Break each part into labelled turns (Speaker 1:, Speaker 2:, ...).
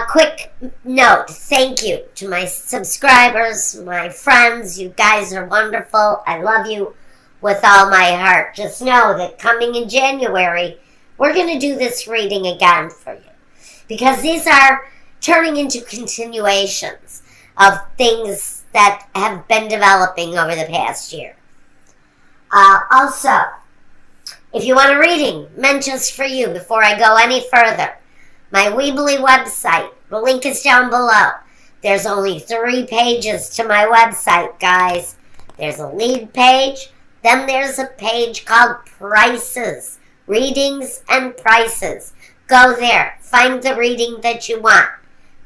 Speaker 1: Quick note, thank you to my subscribers, my friends. You guys are wonderful. I love you with all my heart. Just know that coming in January, we're going to do this reading again for you. Because these are turning into continuations of things that have been developing over the past year. Also, if you want a reading meant just for you before I go any further, my Weebly website, the link is down below. There's only 3 pages to my website, guys. There's a lead page, then there's a page called Prices, Readings and Prices. Go there, find the reading that you want.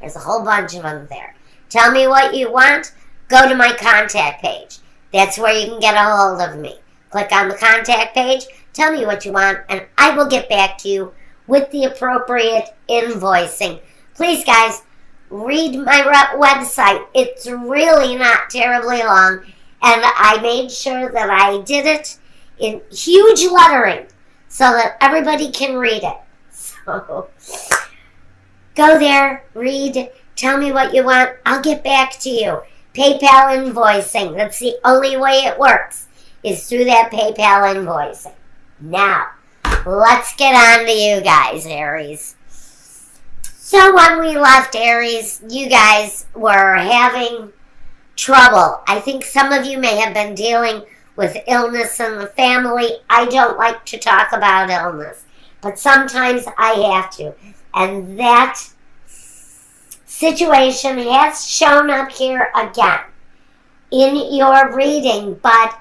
Speaker 1: There's a whole bunch of them there. Tell me what you want, go to my contact page. That's where you can get a hold of me. Click on the contact page, tell me what you want, and I will get back to you with the appropriate invoicing. Please, guys, read my website. It's really not terribly long, and I made sure that I did it in huge lettering so that everybody can read it. So, go there, read, tell me what you want. I'll get back to you. PayPal invoicing. That's the only way it works, is through that PayPal invoicing. Now, let's get on to you guys, Aries. So when we left Aries, you guys were having trouble. I think some of you may have been dealing with illness in the family. I don't like to talk about illness, but sometimes I have to. And that situation has shown up here again in your reading, but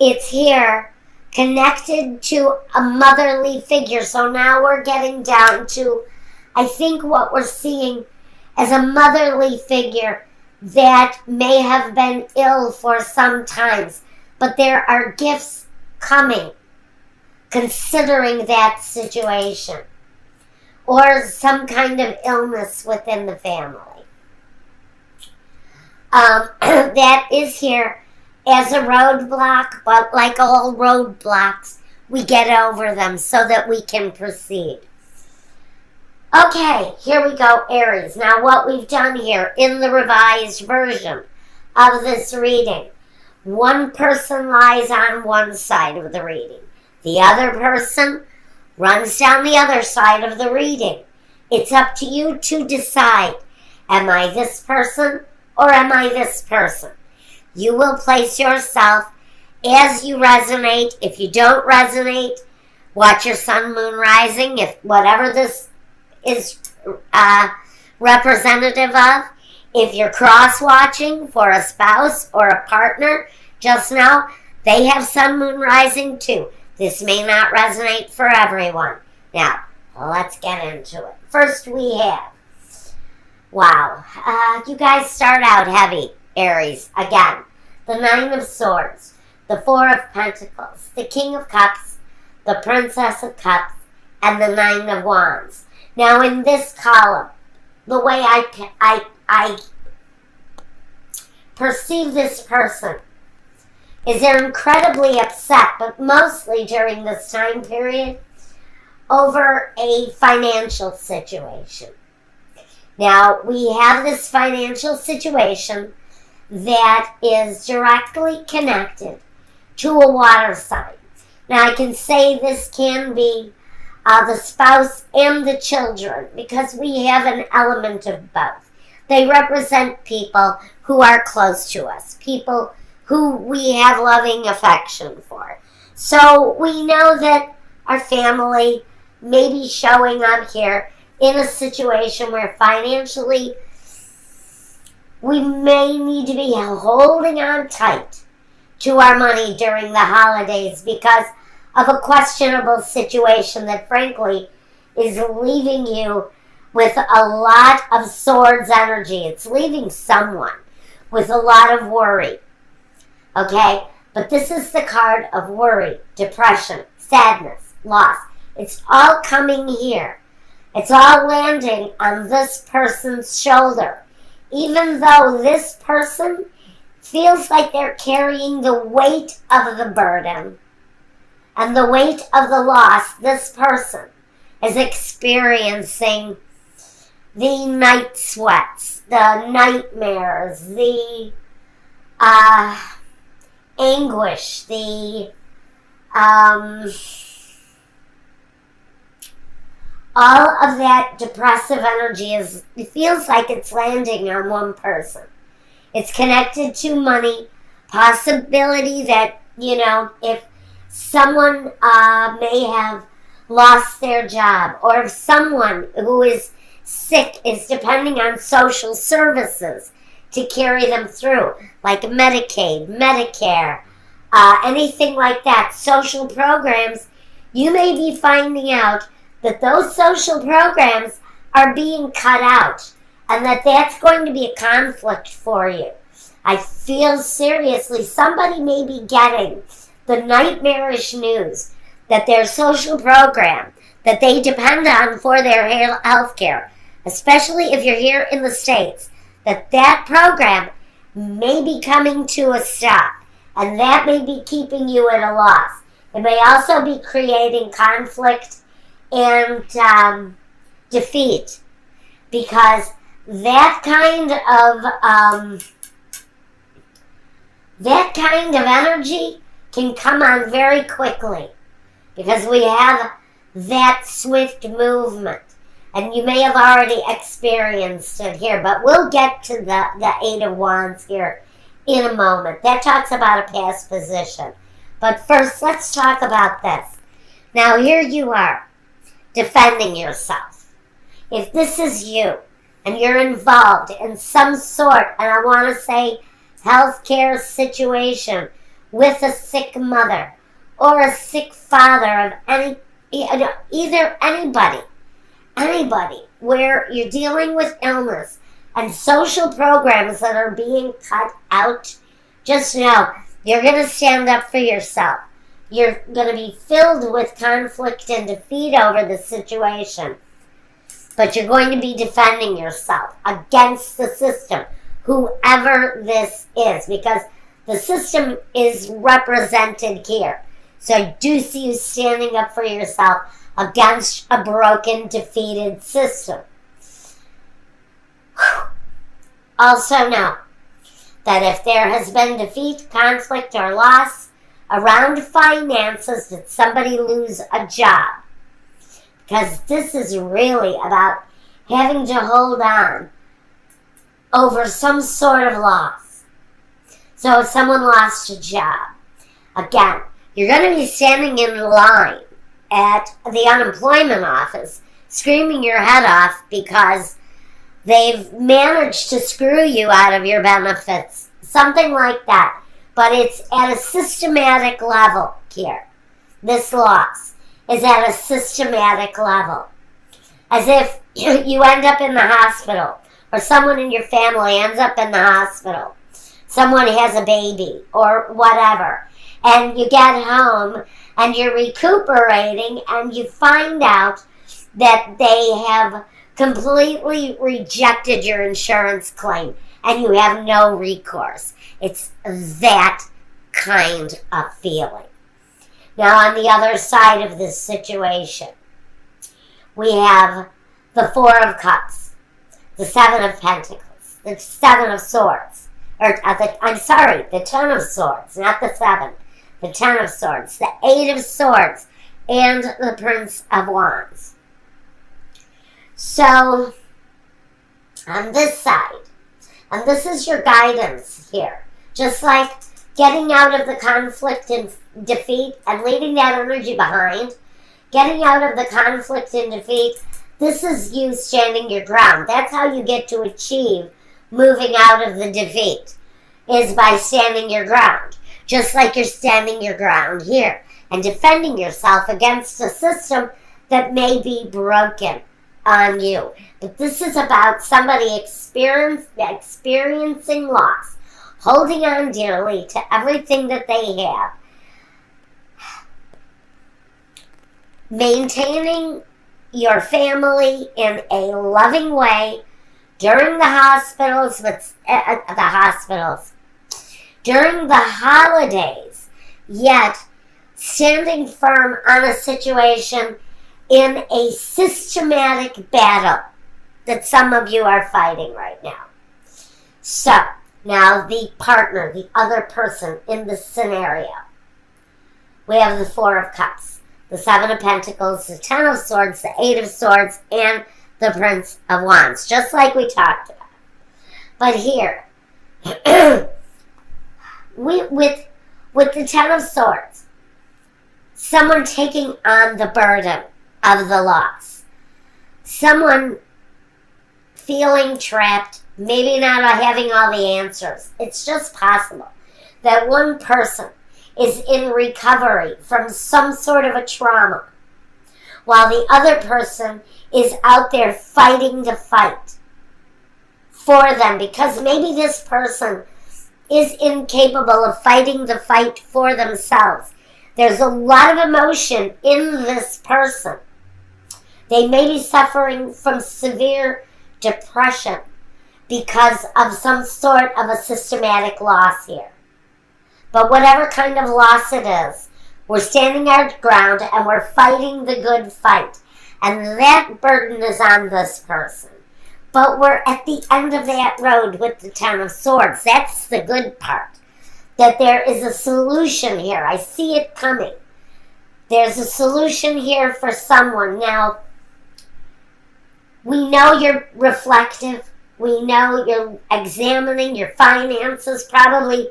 Speaker 1: it's here connected to a motherly figure. So now we're getting down to, I think, what we're seeing as a motherly figure that may have been ill for some times, but there are gifts coming considering that situation, or some kind of illness within the family. That is here as a roadblock, but like all roadblocks, we get over them so that we can proceed. Okay, here we go, Aries. Now what we've done here in the revised version of this reading, one person lies on one side of the reading. The other person runs down the other side of the reading. It's up to you to decide, am I this person or am I this person? You will place yourself as you resonate. If you don't resonate, watch your sun, moon, rising. If whatever this is representative of, if you're cross-watching for a spouse or a partner, just know they have sun, moon, rising too. This may not resonate for everyone. Now, let's get into it. First we have, wow, you guys start out heavy, Aries, again. The Nine of Swords, the Four of Pentacles, the King of Cups, the Princess of Cups, and the Nine of Wands. Now in this column, the way I perceive this person is they're incredibly upset, but mostly during this time period, over a financial situation. Now, we have this financial situation that is directly connected to a water sign. Now, I can say this can be the spouse and the children, because we have an element of both. They represent people who are close to us, people who we have loving affection for. So we know that our family may be showing up here in a situation where financially we may need to be holding on tight to our money during the holidays because of a questionable situation that frankly is leaving you with a lot of swords energy. It's leaving someone with a lot of worry. Okay? But this is the card of worry, depression, sadness, loss. It's all coming here. It's all landing on this person's shoulder. Even though this person feels like they're carrying the weight of the burden and the weight of the loss, this person is experiencing the night sweats, the nightmares, the anguish, the all of that depressive energy it feels like it's landing on one person. It's connected to money, possibility that, if someone may have lost their job, or if someone who is sick is depending on social services to carry them through, like Medicaid, Medicare, anything like that, social programs, you may be finding out that those social programs are being cut out, and that's going to be a conflict for you. I feel seriously somebody may be getting the nightmarish news that their social program that they depend on for their health care, especially if you're here in the States, that program may be coming to a stop, and that may be keeping you at a loss. It may also be creating conflict and defeat, because that kind of energy can come on very quickly, because we have that swift movement, and you may have already experienced it here, but we'll get to the Eight of Wands here in a moment. That talks about a past position. But first, let's talk about this. Now, here you are, defending yourself. If this is you, and you're involved in some sort, and I want to say healthcare situation with a sick mother or a sick father of either anybody where you're dealing with illness and social programs that are being cut out, just know you're going to stand up for yourself. You're going to be filled with conflict and defeat over the situation. But you're going to be defending yourself against the system, whoever this is, because the system is represented here. So I do see you standing up for yourself against a broken, defeated system. Also know that if there has been defeat, conflict, or loss around finances, did somebody lose a job? Because this is really about having to hold on over some sort of loss. So if someone lost a job, again, you're going to be standing in line at the unemployment office, screaming your head off because they've managed to screw you out of your benefits. Something like that. But it's at a systematic level here. This loss is at a systematic level. As if you end up in the hospital, or someone in your family ends up in the hospital. Someone has a baby, or whatever. And you get home, and you're recuperating, and you find out that they have completely rejected your insurance claim, and you have no recourse. It's that kind of feeling. Now, on the other side of this situation, we have the Four of Cups, the Seven of Pentacles, the Seven of Swords, the Ten of Swords, not the Seven, the Ten of Swords, the Eight of Swords, and the Prince of Wands. So, on this side, and this is your guidance here, just like getting out of the conflict and defeat and leaving that energy behind, getting out of the conflict and defeat, this is you standing your ground. That's how you get to achieve moving out of the defeat, is by standing your ground. Just like you're standing your ground here and defending yourself against a system that may be broken on you. But this is about somebody experiencing loss, holding on dearly to everything that they have, maintaining your family in a loving way during the hospitals, during the holidays, yet standing firm on a situation in a systematic battle that some of you are fighting right now. So, now the partner, the other person in this scenario. We have the Four of Cups, the Seven of Pentacles, the Ten of Swords, the Eight of Swords, and the Prince of Wands, just like we talked about. But here, with the Ten of Swords, someone taking on the burden of the loss. Someone feeling trapped, maybe not having all the answers. It's just possible that one person is in recovery from some sort of a trauma, while the other person is out there fighting the fight for them, because maybe this person is incapable of fighting the fight for themselves. There's a lot of emotion in this person. They may be suffering from severe depression because of some sort of a systematic loss here. But whatever kind of loss it is, we're standing our ground and we're fighting the good fight. And that burden is on this person. But we're at the end of that road with the Ten of Swords. That's the good part. That there is a solution here. I see it coming. There's a solution here for someone. Now, we know you're reflective. We know you're examining your finances, probably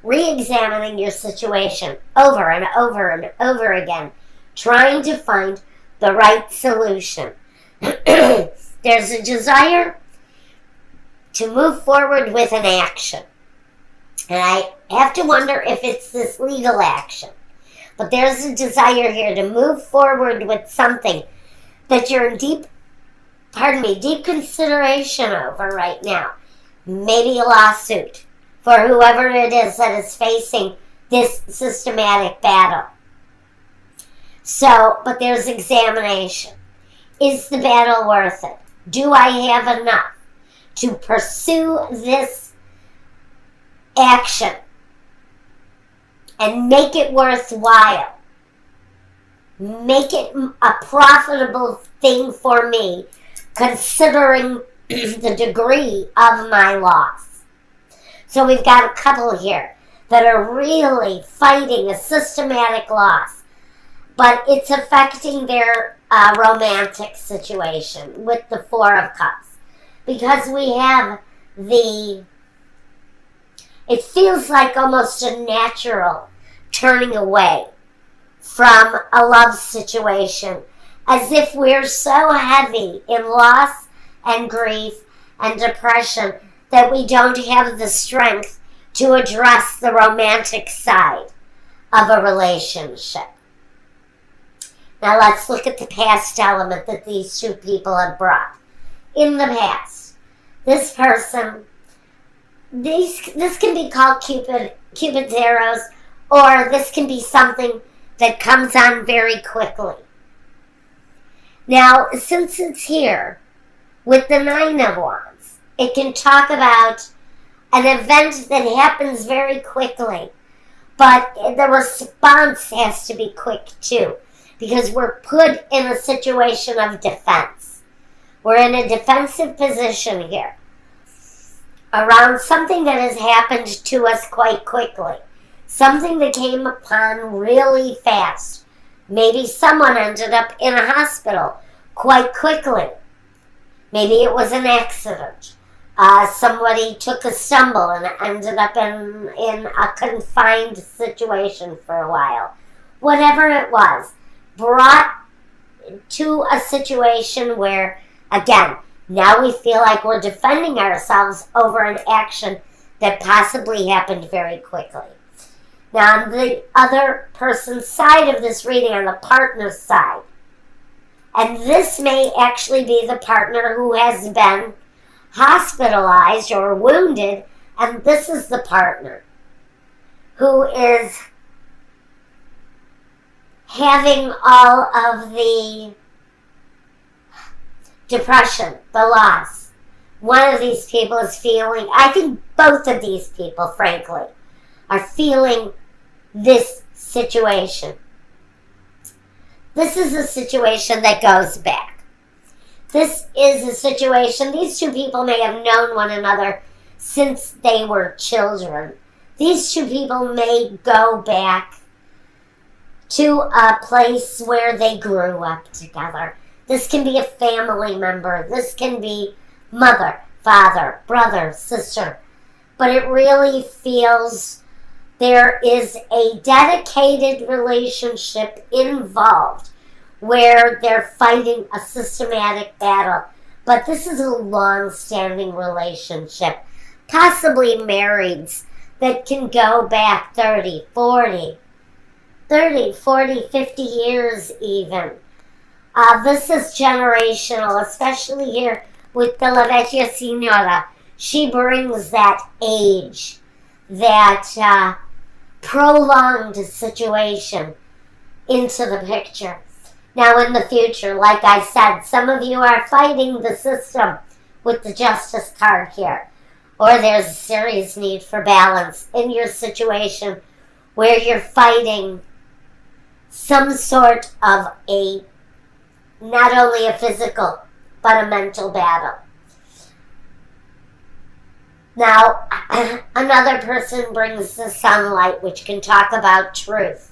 Speaker 1: re-examining your situation over and over and over again, trying to find the right solution. There's a desire to move forward with an action. And I have to wonder if it's this legal action. But there's a desire here to move forward with something that you're in deep consideration over right now. Maybe a lawsuit for whoever it is that is facing this systematic battle. So, but there's examination. Is the battle worth it? Do I have enough to pursue this action and make it worthwhile? Make it a profitable thing for me, considering the degree of my loss. So we've got a couple here that are really fighting a systematic loss, but it's affecting their romantic situation with the Four of Cups. Because we have it feels like almost a natural turning away from a love situation, as if we're so heavy in loss and grief and depression that we don't have the strength to address the romantic side of a relationship. Now let's look at the past element that these two people have brought. In the past, this person, this can be called Cupid's arrows, or this can be something that comes on very quickly. Now, since it's here with the Nine of Wands, it can talk about an event that happens very quickly, but the response has to be quick too, because we're put in a situation of defense. We're in a defensive position here around something that has happened to us quite quickly, something that came upon really fast. Maybe someone ended up in a hospital quite quickly. Maybe it was an accident. Somebody took a stumble and ended up in a confined situation for a while. Whatever it was, brought to a situation where, again, now we feel like we're defending ourselves over an action that possibly happened very quickly. Now, on the other person's side of this reading, on the partner's side, and this may actually be the partner who has been hospitalized or wounded, and this is the partner who is having all of the depression, the loss. One of these people is feeling, I think both of these people, frankly, are feeling this situation. This is a situation that goes back. This is a situation, these two people may have known one another since they were children. These two people may go back to a place where they grew up together. This can be a family member. This can be mother, father, brother, sister. But it really feels there is a dedicated relationship involved where they're fighting a systematic battle. But this is a long-standing relationship, possibly marrieds that can go back 30, 40, 50 years even. This is generational, especially here with the La Vecchia Signora. She brings that age, that prolonged situation into the picture. Now in the future, like I said, some of you are fighting the system with the Justice card here. Or there's a serious need for balance in your situation where you're fighting some sort of a, not only a physical, but a mental battle. Now, another person brings the sunlight, which can talk about truth.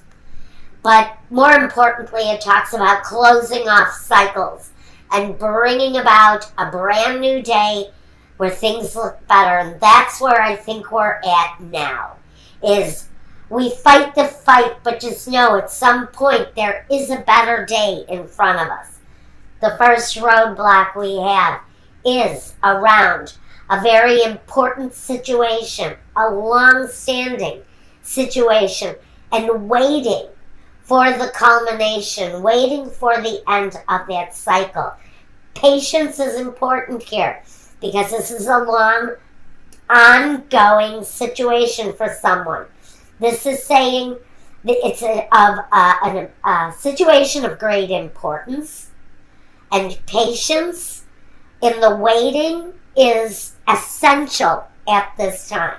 Speaker 1: But more importantly, it talks about closing off cycles and bringing about a brand new day where things look better. And that's where I think we're at now, is we fight the fight, but just know at some point there is a better day in front of us. The first roadblock we have is around a very important situation, a long-standing situation, and waiting for the culmination, waiting for the end of that cycle. Patience is important here because this is a long, ongoing situation for someone. This is saying that it's a situation of great importance, and patience in the waiting is essential at this time.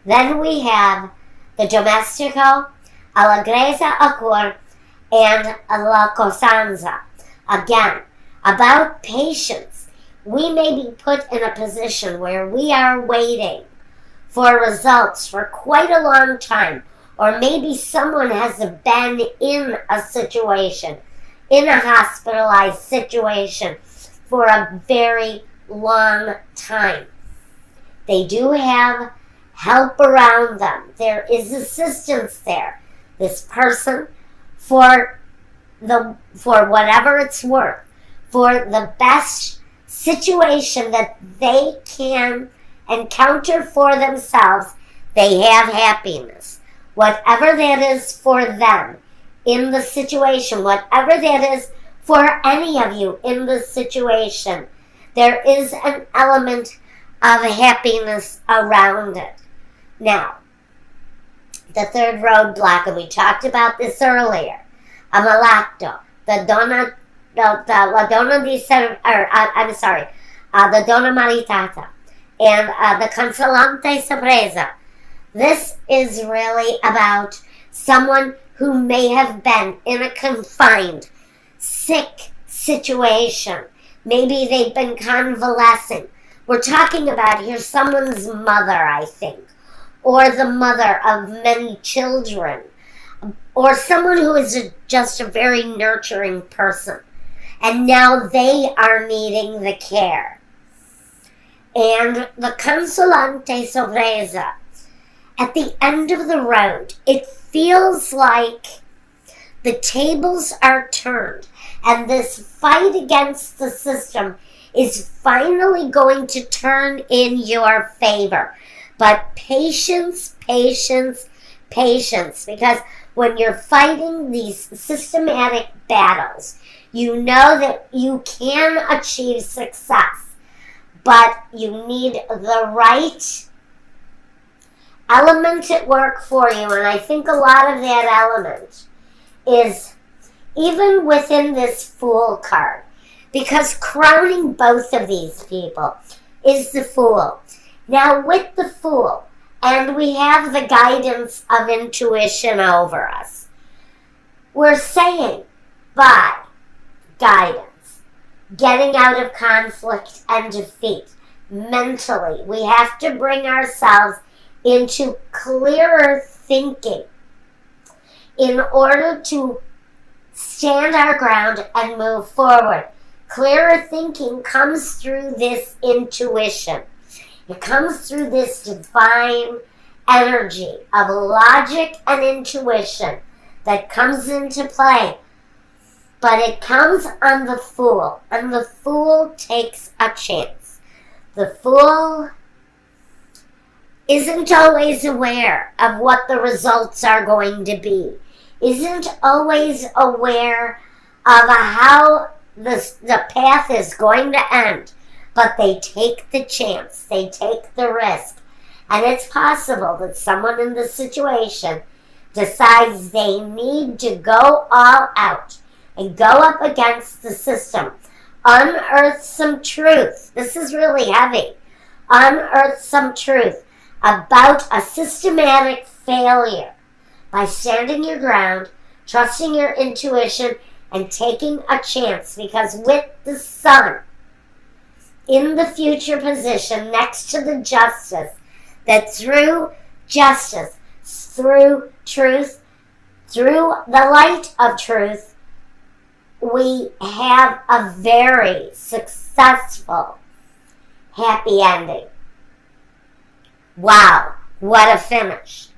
Speaker 1: Then we have the domestico, allegrezza a cor, and la costanza. Again, about patience. We may be put in a position where we are waiting for results for quite a long time, or maybe someone has been in a situation, in a hospitalized situation for a very long time. They do have help around them. There is assistance there. This person, for whatever it's worth, for the best situation that they can encounter for themselves, they have happiness. Whatever that is for them in the situation, whatever that is for any of you in the situation, there is an element of happiness around it. Now, the third roadblock, and we talked about this earlier, Amalacto, the donna maritata, and the consolante sorpresa. This is really about someone who may have been in a confined, sick situation. Maybe they've been convalescing. We're talking about here someone's mother, I think, or the mother of many children, or someone who is just a very nurturing person. And now they are needing the care. And the consolante sorpresa, at the end of the road, it feels like the tables are turned, and this fight against the system is finally going to turn in your favor. But patience, patience, patience, because when you're fighting these systematic battles, you know that you can achieve success, but you need the right element at work for you. And I think a lot of that element is even within this Fool card, because crowning both of these people is the Fool. Now with the Fool, and we have the guidance of intuition over us, we're saying by guidance, getting out of conflict and defeat. Mentally, we have to bring ourselves into clearer thinking in order to stand our ground and move forward. Clearer thinking comes through this intuition. It comes through this divine energy of logic and intuition that comes into play. But it comes on the Fool, and the Fool takes a chance. The Fool isn't always aware of what the results are going to be, isn't always aware of how the path is going to end, but they take the chance, they take the risk. And it's possible that someone in this situation decides they need to go all out and go up against the system. Unearth some truth. This is really heavy. Unearth some truth about a systematic failure by standing your ground, trusting your intuition, and taking a chance. Because with the Sun in the future position next to the Justice, that through justice, through truth, through the light of truth, we have a very successful, happy ending. Wow, what a finish.